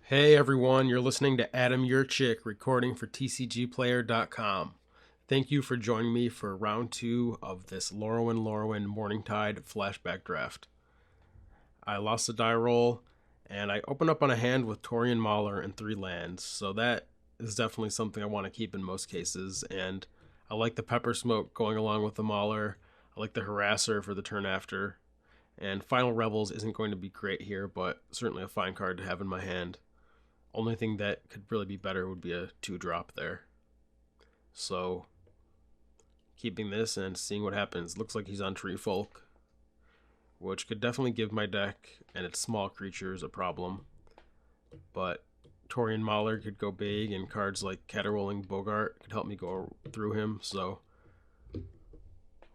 Hey everyone, you're listening to Adam Your Chick recording for TCGplayer.com. Thank you for joining me for round 2 of this Lorwyn-Lorwyn-Morningtide flashback draft. I lost a die roll, and I opened up on a hand with Torian Mauler and 3 lands, so that is definitely something I want to keep in most cases, and I like the Pepper Smoke going along with the Mauler. I like the Harasser for the turn after, and Final Rebels isn't going to be great here, but certainly a fine card to have in my hand. Only thing that could really be better would be a 2-drop there. So, keeping this and seeing what happens. Looks like he's on Tree Folk, which could definitely give my deck and its small creatures a problem. But Torian Mauler could go big, and cards like Caterwauling Bogart could help me go through him. So,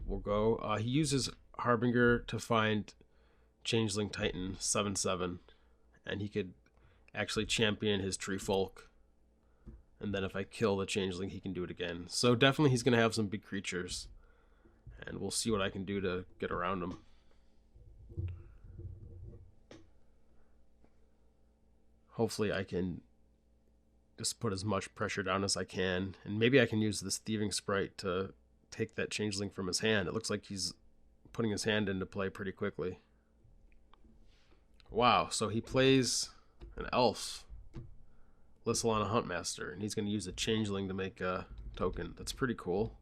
we'll go. He uses Harbinger to find Changeling Titan 7/7, and he could actually champion his Tree Folk, and then if I kill the Changeling, he can do it again. So definitely he's going to have some big creatures, and we'll see what I can do to get around him. Hopefully I can just put as much pressure down as I can, and maybe I can use this Thieving Sprite to take that Changeling from his hand. It looks like he's putting his hand into play pretty quickly. Wow, so he plays an elf, Lissalana Huntmaster, and he's going to use a Changeling to make a token. That's pretty cool.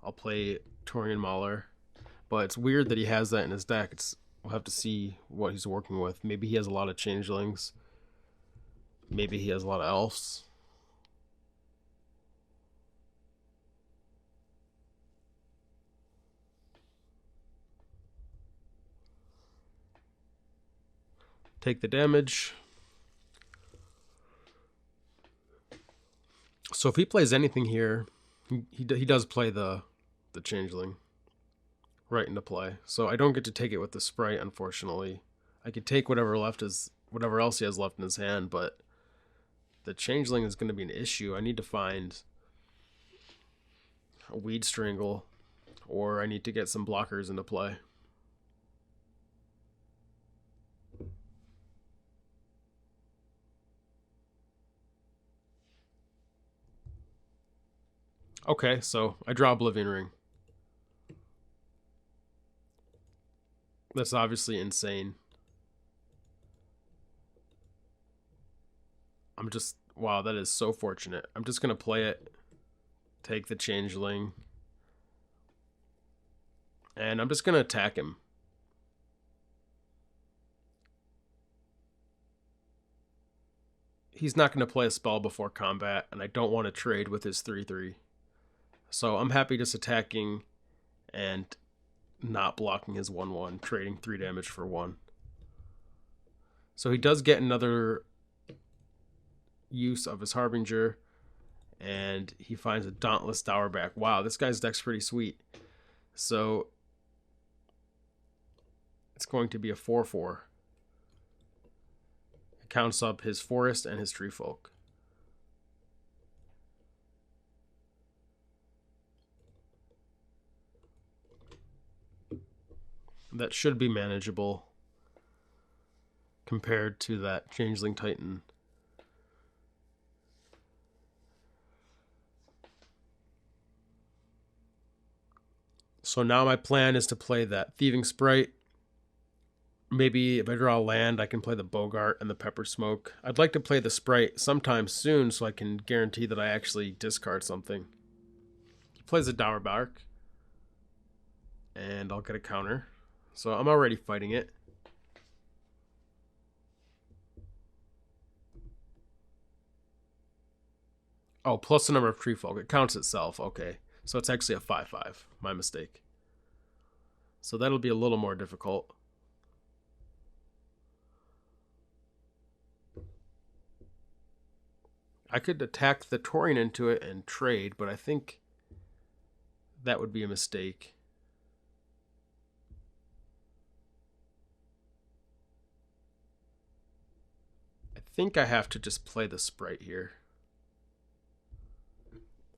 I'll play Torian Mauler, but it's weird that he has that in his deck. We'll have to see what he's working with. Maybe he has a lot of Changelings. Maybe he has a lot of elves. Take the damage. So if he plays anything here, he does play the Changeling right into play. So I don't get to take it with the Sprite, unfortunately. I could take whatever else he has left in his hand, but the Changeling is going to be an issue. I need to find a Weed Strangle, or I need to get some blockers into play. Okay, so I draw Oblivion Ring. That's obviously insane. Wow, that is so fortunate. I'm just going to play it, take the Changeling, and I'm just going to attack him. He's not going to play a spell before combat, and I don't want to trade with his 3/3. So I'm happy just attacking and not blocking his 1/1, trading 3 damage for 1. So he does get another use of his Harbinger, and he finds a Dauntless Dowerback. Wow, this guy's deck's pretty sweet. So it's going to be a 4/4. It counts up his Forest and his Tree Folk. That should be manageable compared to that Changeling Titan. So now my plan is to play that Thieving Sprite. Maybe if I draw a land, I can play the Bogart and the Pepper Smoke. I'd like to play the Sprite sometime soon so I can guarantee that I actually discard something. He plays a Dowerbark, and I'll get a counter. So I'm already fighting it. Oh, plus the number of Tree Folk. It counts itself. Okay. So it's actually a 5/5. My mistake. So that'll be a little more difficult. I could attack the Torian into it and trade, but I think that would be a mistake. I think I have to just play the Sprite here.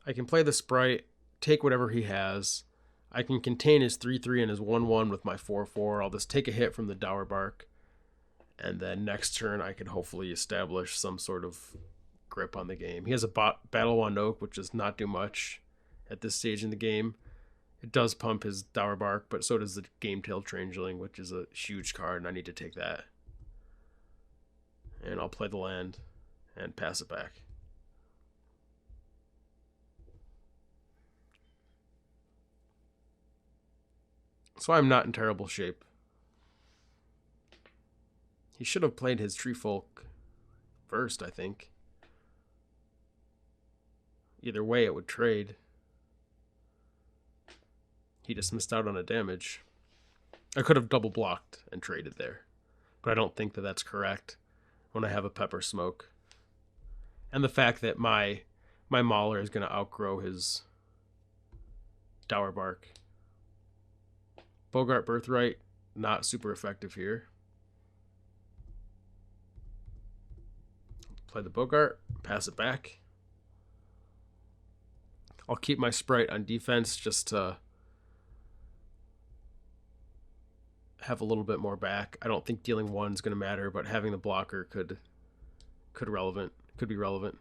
I can play the Sprite, take whatever he has. I can contain his 3/3 and his 1/1 with my 4/4. I'll just take a hit from the Dowerbark, And then next turn I could hopefully establish some sort of grip on the game. He has a Battle Wand Oak, which does not do much at this stage in the game. It does pump his Dour Bark, but so does the Game Tailed Changeling, which is a huge card, and I need to take that. And I'll play the land and pass it back. So I'm not in terrible shape. He should have played his Tree Folk first, I think. Either way, it would trade. He just missed out on a damage. I could have double blocked and traded there, but I don't think that that's correct when I have a Pepper Smoke. And the fact that my Mauler is going to outgrow his Dour Bark. Bogart Birthright, not super effective here. Play the Bogart, pass it back. I'll keep my Sprite on defense just to have a little bit more back. I don't think dealing 1 is going to matter, but having the blocker could be relevant.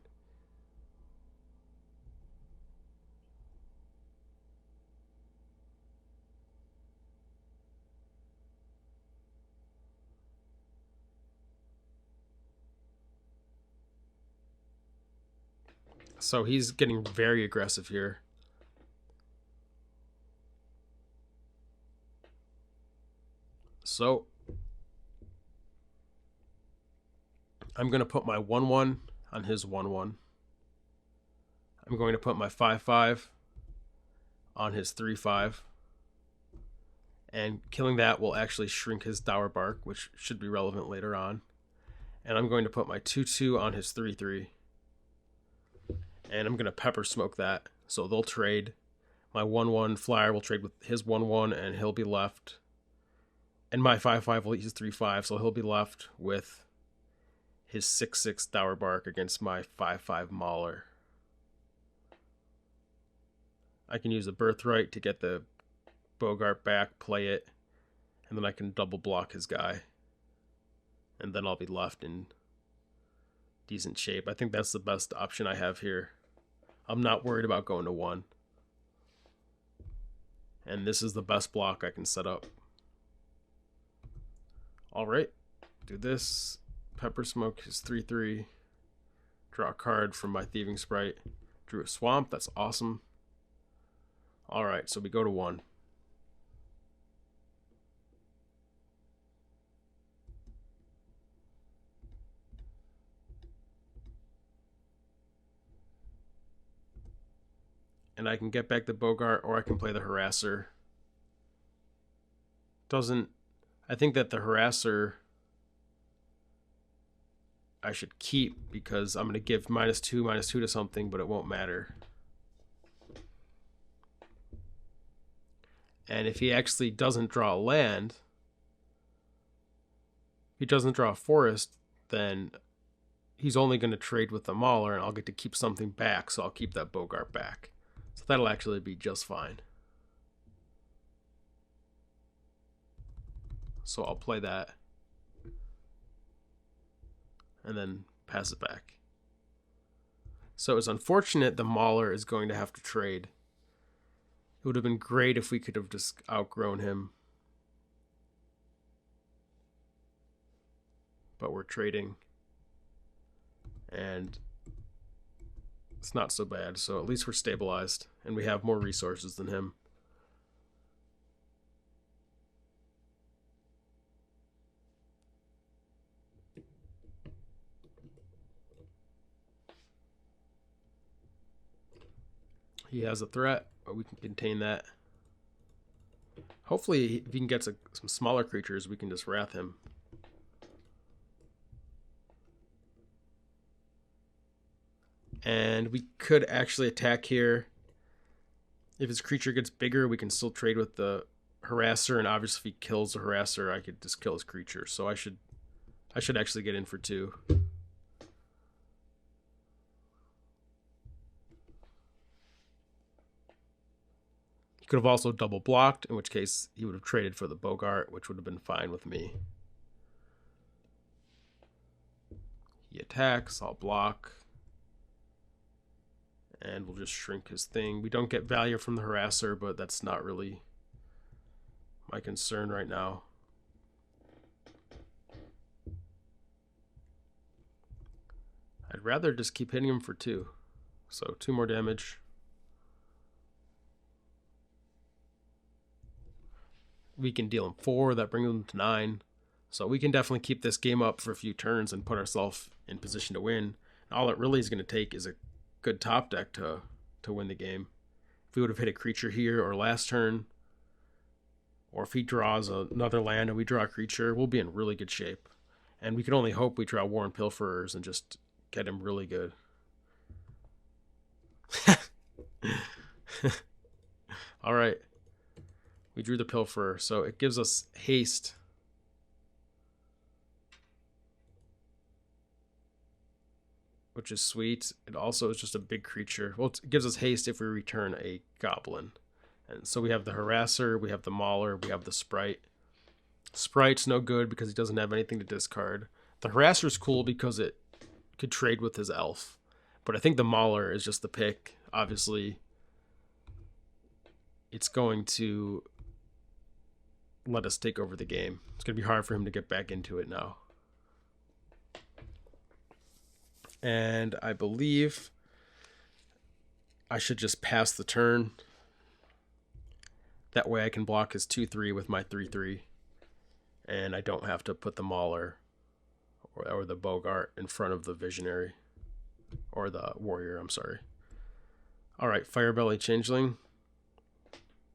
So he's getting very aggressive here. So I'm going to put my 1/1 on his 1/1. I'm going to put my 5/5 on his 3/5. And killing that will actually shrink his Dour Bark, which should be relevant later on. And I'm going to put my 2/2 on his 3/3. And I'm going to Pepper Smoke that. So they'll trade. My 1/1 flyer will trade with his 1/1, and he'll be left. And my 5/5 will eat his 3/5, so he'll be left with his 6/6 Dour Bark against my 5/5 Mauler. I can use the Birthright to get the Bogart back, play it, and then I can double block his guy. And then I'll be left in decent shape. I think that's the best option I have here. I'm not worried about going to 1. And this is the best block I can set up. Alright, do this. Pepper Smoke his 3/3. Draw a card from my Thieving Sprite. Drew a Swamp, that's awesome. Alright, so we go to 1. And I can get back the Bogart, or I can play the Harasser. I think that the Harasser I should keep, because I'm going to give -2 to something, but it won't matter. And if he actually doesn't draw a land, if he doesn't draw a forest, then he's only going to trade with the Mauler, and I'll get to keep something back, so I'll keep that Bogart back. So that'll actually be just fine. So I'll play that. And then pass it back. So it's unfortunate the Mauler is going to have to trade. It would have been great if we could have just outgrown him. But we're trading. And it's not so bad. So at least we're stabilized. And we have more resources than him. He has a threat, but we can contain that. Hopefully, if he can get some smaller creatures, we can just Wrath him. And we could actually attack here. If his creature gets bigger, we can still trade with the Harasser, and obviously if he kills the Harasser, I could just kill his creature. So I should actually get in for 2. He could have also double blocked, in which case he would have traded for the Bogart, which would have been fine with me. He attacks, I'll block. And we'll just shrink his thing. We don't get value from the harasser, but that's not really my concern right now. I'd rather just keep hitting him for 2. So 2 more damage. We can deal him 4, that brings him to 9. So we can definitely keep this game up for a few turns and put ourselves in position to win. All it really is going to take is a good top deck to win the game. If we would have hit a creature here or last turn, or if he draws another land and we draw a creature, we'll be in really good shape. And we can only hope we draw War and Pilferers and just get him really good. All right. We drew the Pilferer, so it gives us haste. Which is sweet. It also is just a big creature. Well, it gives us haste if we return a goblin. And so we have the harasser, we have the mauler, we have the sprite. Sprite's no good because he doesn't have anything to discard. The harasser's cool because it could trade with his elf. But I think the mauler is just the pick. Obviously, it's going to let us take over the game. It's going to be hard for him to get back into it now. And I believe I should just pass the turn. That way I can block his 2/3 with my 3/3. And I don't have to put the mauler or the Bogart in front of the visionary. Or the warrior, I'm sorry. Alright, Firebelly Changeling.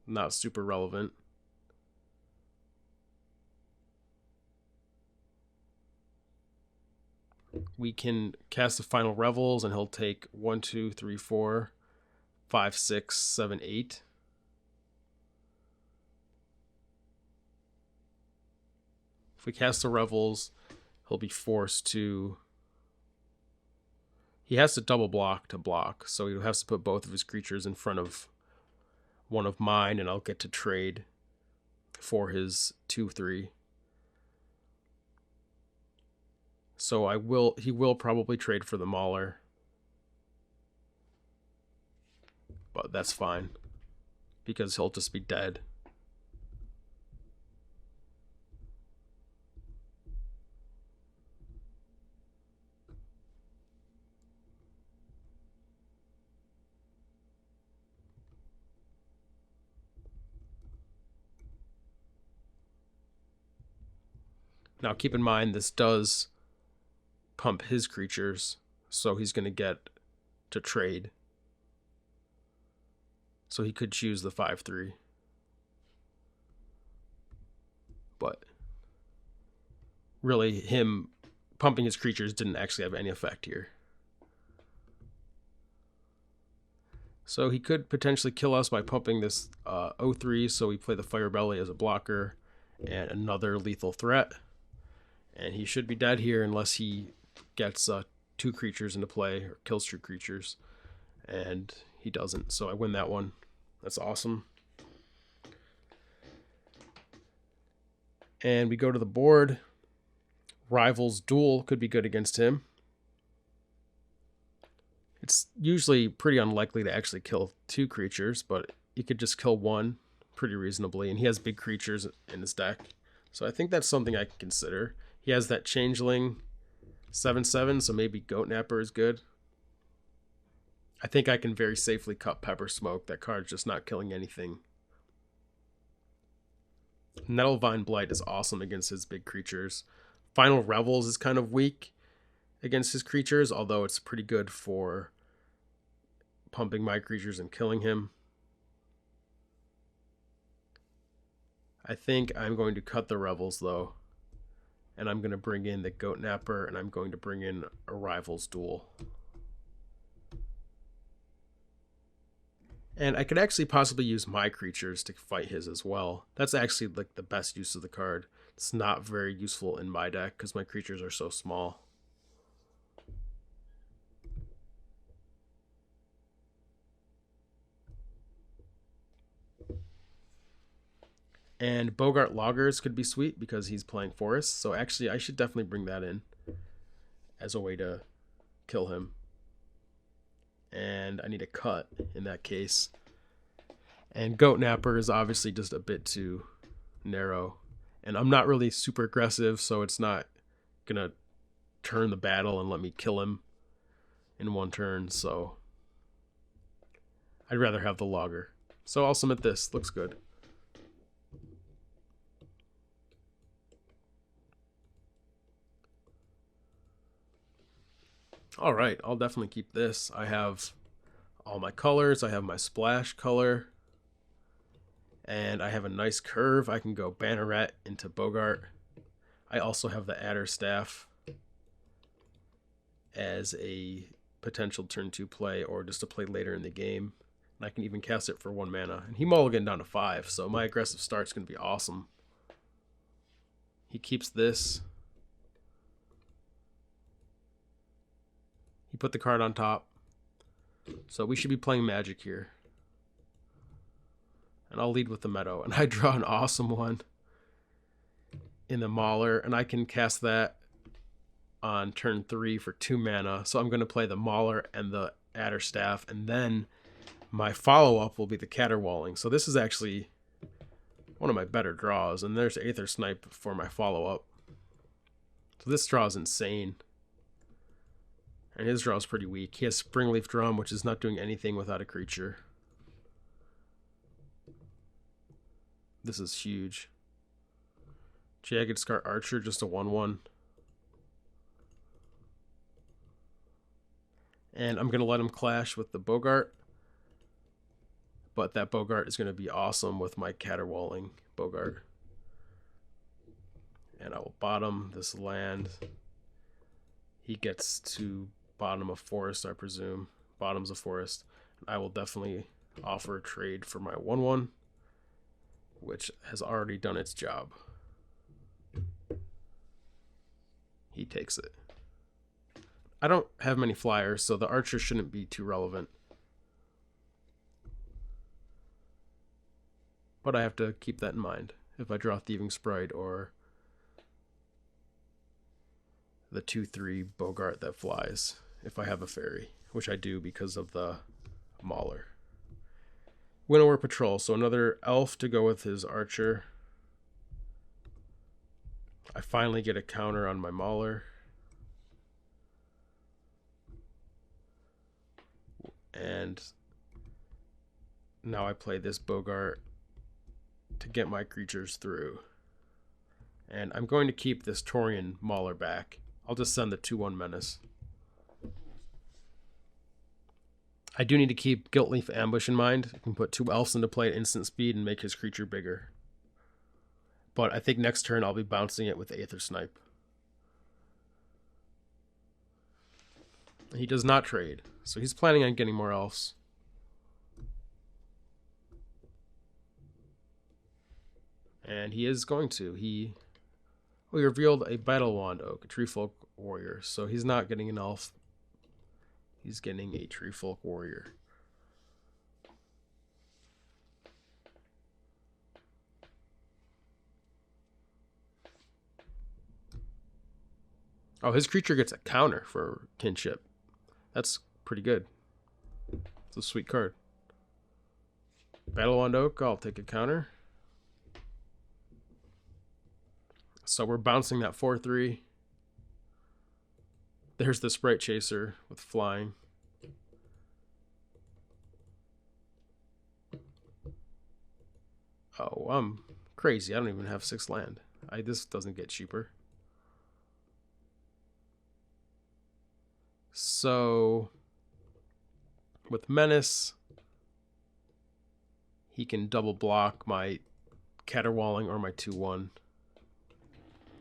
Not super relevant. We can cast the Final Revels and he'll take 1, 2, 3, 4, 5, 6, 7, 8. If we cast the Revels, he'll be forced to... He has to double block to block, so he has to put both of his creatures in front of one of mine, and I'll get to trade for his 2/3. So he will probably trade for the mauler. But that's fine, because he'll just be dead. Now keep in mind this does pump his creatures, so he's going to get to trade. So he could choose the 5/3. But really, him pumping his creatures didn't actually have any effect here. So he could potentially kill us by pumping this 0/3, so we play the Firebelly as a blocker and another lethal threat. And he should be dead here unless he gets 2 creatures into play or kills 2 creatures. And he doesn't, so I win that one. That's awesome. And we go to the board. Rivals Duel could be good against him. It's usually pretty unlikely to actually kill 2 creatures, but he could just kill 1 pretty reasonably, and he has big creatures in his deck. So I think that's something I can consider. He has that Changeling 7/7, so maybe Goat Napper is good. I think I can very safely cut Pepper Smoke. That card's just not killing anything. Nettlevine Blight is awesome against his big creatures. Final Revels is kind of weak against his creatures, although it's pretty good for pumping my creatures and killing him. I think I'm going to cut the Revels, though. And I'm going to bring in the Goat Napper, and I'm going to bring in a Rivals Duel. And I could actually possibly use my creatures to fight his as well. That's actually like the best use of the card. It's not very useful in my deck because my creatures are so small. And Bogart Loggers could be sweet because he's playing Forest. So actually, I should definitely bring that in. as a way to kill him. And I need a cut in that case. And Goat Napper is obviously just a bit too narrow. And I'm not really super aggressive, so it's not going to turn the battle and let me kill him in one turn. So I'd rather have the Logger. So I'll submit this. Looks good. All right, I'll definitely keep this. I have all my colors. I have my splash color. And I have a nice curve. I can go Banneret into Bogart. I also have the Adder Staff as a potential turn 2 play or just to play later in the game. And I can even cast it for 1 mana. And he mulliganed down to 5, so my aggressive start's going to be awesome. He keeps this. He put the card on top. So we should be playing Magic here. And I'll lead with the Meadow. And I draw an awesome one in the Mauler. And I can cast that on turn 3 for 2 mana. So I'm going to play the Mauler and the Adder Staff. And then my follow-up will be the Caterwauling. So this is actually one of my better draws. And there's Aether Snipe for my follow-up. So this draw is insane. And his draw is pretty weak. He has Springleaf Drum, which is not doing anything without a creature. This is huge. Jagged Scar Archer, just a 1/1. And I'm going to let him clash with the Bogart. But that Bogart is going to be awesome with my Caterwauling Bogart. And I will bottom this land. He gets to bottom a forest, I presume. Bottoms a forest. I will definitely offer a trade for my 1/1, which has already done its job. He takes it. I don't have many flyers, so the Archer shouldn't be too relevant. But I have to keep that in mind if I draw Thieving Sprite or the 2/3 Bogart that flies, if I have a fairy, which I do because of the Mauler. Winnower Patrol, so another elf to go with his Archer. I finally get a counter on my Mauler. And now I play this Bogart to get my creatures through. And I'm going to keep this Taurian Mauler back. I'll just send the 2/1 Menace. I do need to keep Guiltleaf Ambush in mind. You can put 2 elves into play at instant speed and make his creature bigger. But I think next turn I'll be bouncing it with Aether Snipe. He does not trade, so he's planning on getting more elves. And he is going to. He revealed a Battle Wand Oak, a Treefolk Warrior. So he's not getting an elf. He's getting a Treefolk Warrior. Oh, his creature gets a counter for Kinship. That's pretty good. It's a sweet card. Battle Wand Oak, I'll take a counter. So we're bouncing that 4/3. There's the Sprite Chaser with flying. Oh, I'm crazy. I don't even have 6 land. This doesn't get cheaper. So with Menace, he can double block my Caterwauling or my 2/1.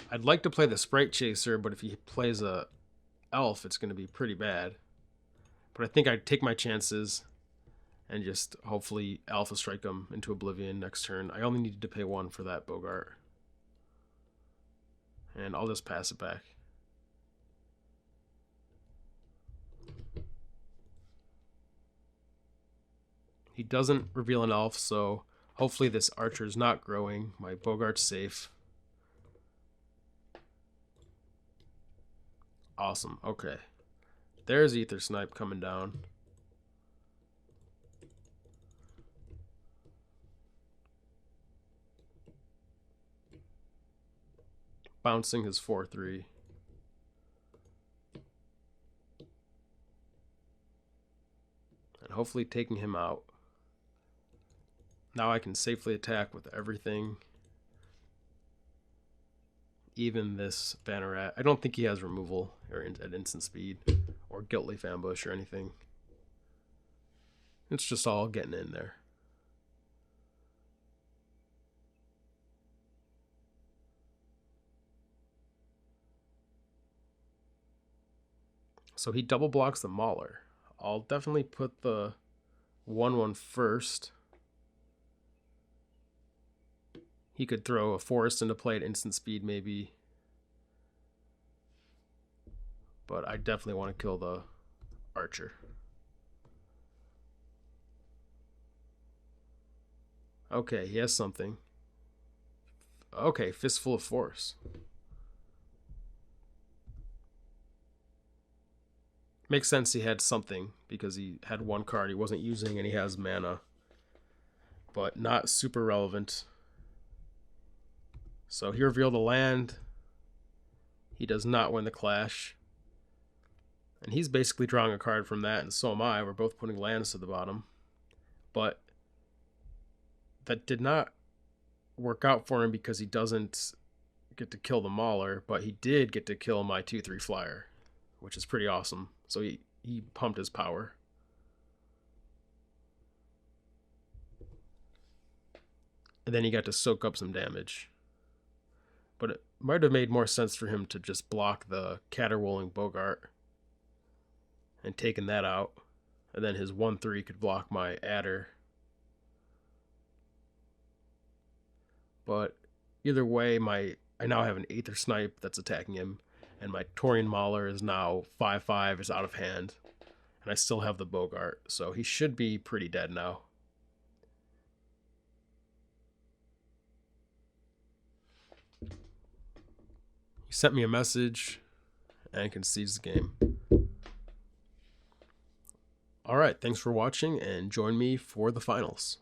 I'd like to play the Sprite Chaser, but if he plays a elf, it's going to be pretty bad. But I think I'd take my chances and just hopefully Alpha Strike him into oblivion next turn. I only needed to pay 1 for that Bogart. And I'll just pass it back. He doesn't reveal an elf, so hopefully this Archer's not growing. My Bogart's safe. Awesome. Okay. There's Ether Snipe coming down. Bouncing his 4/3. And hopefully taking him out. Now I can safely attack with everything. Even this Banneret. I don't think he has removal or at instant speed or Guilt Leaf Ambush or anything. It's just all getting in there. So he double blocks the Mauler. I'll definitely put the 1/1 first. He could throw a Forest into play at instant speed maybe. But I definitely want to kill the Archer. Okay, he has something. Okay, Fistful of Force. Makes sense he had something because he had one card he wasn't using and he has mana. But not super relevant. So he revealed a land. He does not win the Clash. And he's basically drawing a card from that, and so am I. We're both putting lands to the bottom. But that did not work out for him because he doesn't get to kill the Mauler, but he did get to kill my 2/3 flyer, which is pretty awesome. So he pumped his power. And then he got to soak up some damage. But it might have made more sense for him to just block the Caterwauling Bogart and taken that out. And then his 1/3 could block my Adder. But either way, I now have an Aether Snipe that's attacking him, and my Taurian Mauler is now 5/5, is out of hand. And I still have the Bogart, so he should be pretty dead now. He sent me a message and concedes the game. Alright, thanks for watching, and join me for the finals.